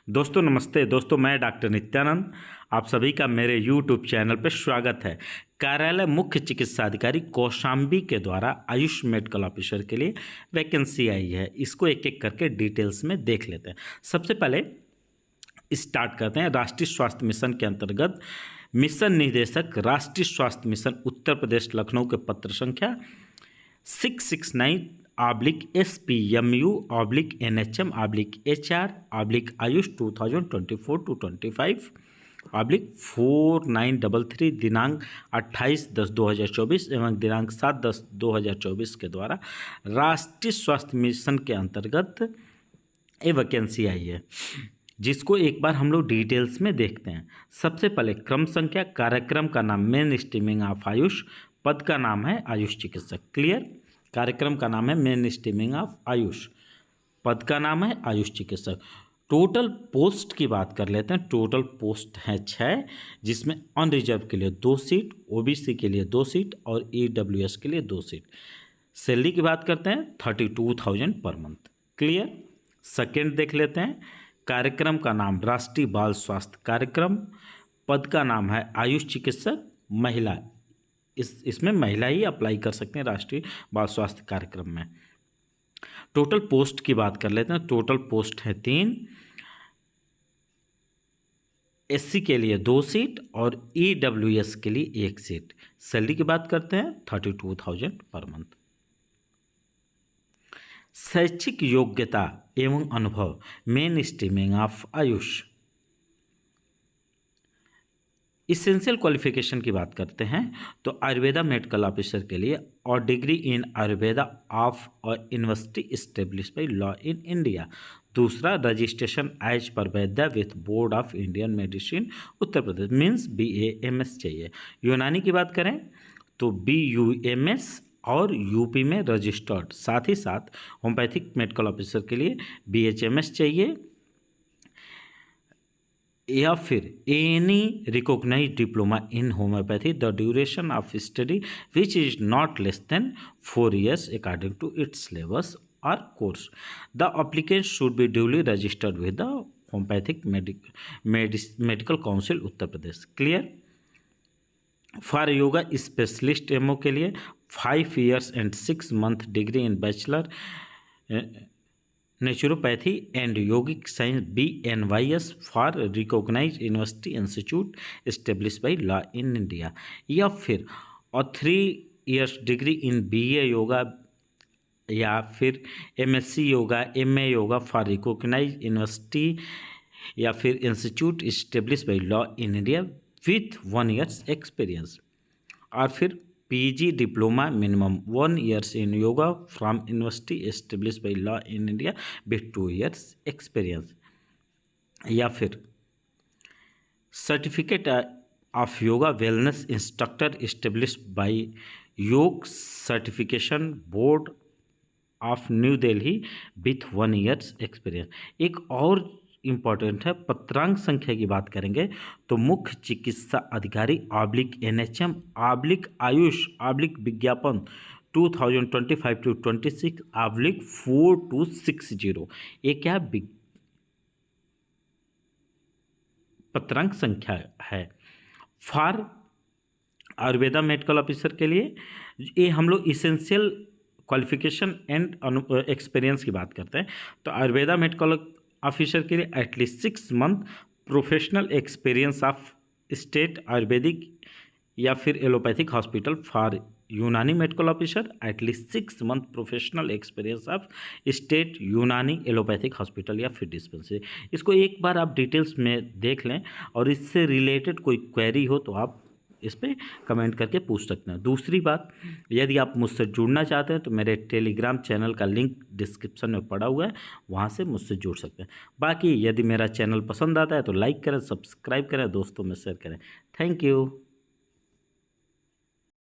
दोस्तों नमस्ते। दोस्तों मैं डॉक्टर नित्यानंद, आप सभी का मेरे YouTube चैनल पर स्वागत है। कार्यालय मुख्य चिकित्सा अधिकारी कौशाम्बी के द्वारा आयुष मेडिकल ऑफिसर के लिए वैकेंसी आई है। इसको एक एक करके डिटेल्स में देख लेते हैं। सबसे पहले स्टार्ट करते हैं। राष्ट्रीय स्वास्थ्य मिशन के अंतर्गत मिशन निदेशक राष्ट्रीय स्वास्थ्य मिशन उत्तर प्रदेश लखनऊ के पत्र संख्या 669/SPMU/NHM/HR/आयुष 2024-25/4933 दिनांक 28/10/2024 एवं दिनांक 7/10/2024 के द्वारा राष्ट्रीय स्वास्थ्य मिशन के अंतर्गत ये वैकेंसी आई है, जिसको एक बार हम लोग डिटेल्स में देखते हैं। सबसे पहले क्रम संख्या, कार्यक्रम का नाम मेन स्ट्रीमिंग ऑफ आयुष, पद का नाम है आयुष चिकित्सक। क्लियर? कार्यक्रम का नाम है मेन स्ट्रीमिंग ऑफ आयुष, पद का नाम है आयुष चिकित्सक। टोटल पोस्ट की बात कर लेते हैं। टोटल पोस्ट हैं 6, जिसमें अनरिजर्व के लिए 2 सीट, ओबीसी के लिए 2 सीट और ईडब्ल्यूएस के लिए 2 सीट। सैलरी की बात करते हैं 32,000 पर मंथ। क्लियर? सेकेंड देख लेते हैं। कार्यक्रम का नाम राष्ट्रीय बाल स्वास्थ्य कार्यक्रम, पद का नाम है आयुष चिकित्सक महिला। इसमें महिला ही अप्लाई कर सकते हैं राष्ट्रीय बाल स्वास्थ्य कार्यक्रम में। टोटल पोस्ट की बात कर लेते हैं। टोटल पोस्ट है 3, एससी के लिए 2 सीट और ईडब्ल्यूएस के लिए 1 सीट। सैलरी की बात करते हैं 32,000 पर मंथ। शैक्षिक योग्यता एवं अनुभव main streaming of Ayush. Essential qualification की बात करते हैं तो आयुर्वेदा मेडिकल ऑफिसर के लिए और डिग्री इन आयुर्वेदा ऑफ और university establish by law in India. दूसरा, रजिस्ट्रेशन एज पर वैद्या with board of Indian medicine Uttar Pradesh, means BAMS चाहिए। यूनानी की बात करें तो BUMS और यूपी में रजिस्टर्ड। साथ ही साथ होम्योपैथिक मेडिकल ऑफिसर के लिए BHMS चाहिए या फिर any recognised diploma in homeopathy the duration of study which is not less than 4 years according to its syllabus और course. The applicant should be duly registered with the homeopathic medical council Uttar Pradesh. Clear? For yoga specialist MO के लिए 5 years and 6 month degree in bachelor naturopathy and yogic science BNYS for recognised university institute establish by law in India, या फिर और 3 years degree in BA yoga या फिर MSc yoga MA yoga for recognised university या फिर institute establish by law in India with 1 years experience, और फिर PG diploma minimum 1 years in yoga from university establish by law in India with 2 years experience, या फिर certificate of yoga wellness instructor establish by yog certification board of new Delhi with 1 years experience. एक और important है, पत्रांक संख्या की बात करेंगे तो मुख्य चिकित्सा अधिकारी /NHM आयुष विज्ञापन 2025-26 /4260। ये क्या पत्रांक संख्या है फॉर आयुर्वेदा मेडिकल ऑफिसर के लिए। ये हम लोग इसेंशियल क्वालिफिकेशन एंड एक्सपीरियंस की बात करते हैं तो आयुर्वेदा मेडिकल ऑफिसर के लिए at least 6 month professional experience of state Ayurvedic या फिर एलोपैथिक हॉस्पिटल। फॉर यूनानी medical officer at least 6 month professional experience of state यूनानी एलोपैथिक हॉस्पिटल या फिर डिस्पेंसरी। इसको एक बार आप डिटेल्स में देख लें और इससे रिलेटेड कोई क्वेरी हो तो आप इस पर कमेंट करके पूछ सकते हैं। दूसरी बात, यदि आप मुझसे जुड़ना चाहते हैं तो मेरे टेलीग्राम चैनल का लिंक डिस्क्रिप्शन में पड़ा हुआ है, वहाँ से मुझसे जुड़ सकते हैं। बाकी यदि मेरा चैनल पसंद आता है तो लाइक करें, सब्सक्राइब करें, दोस्तों में शेयर करें। Thank you.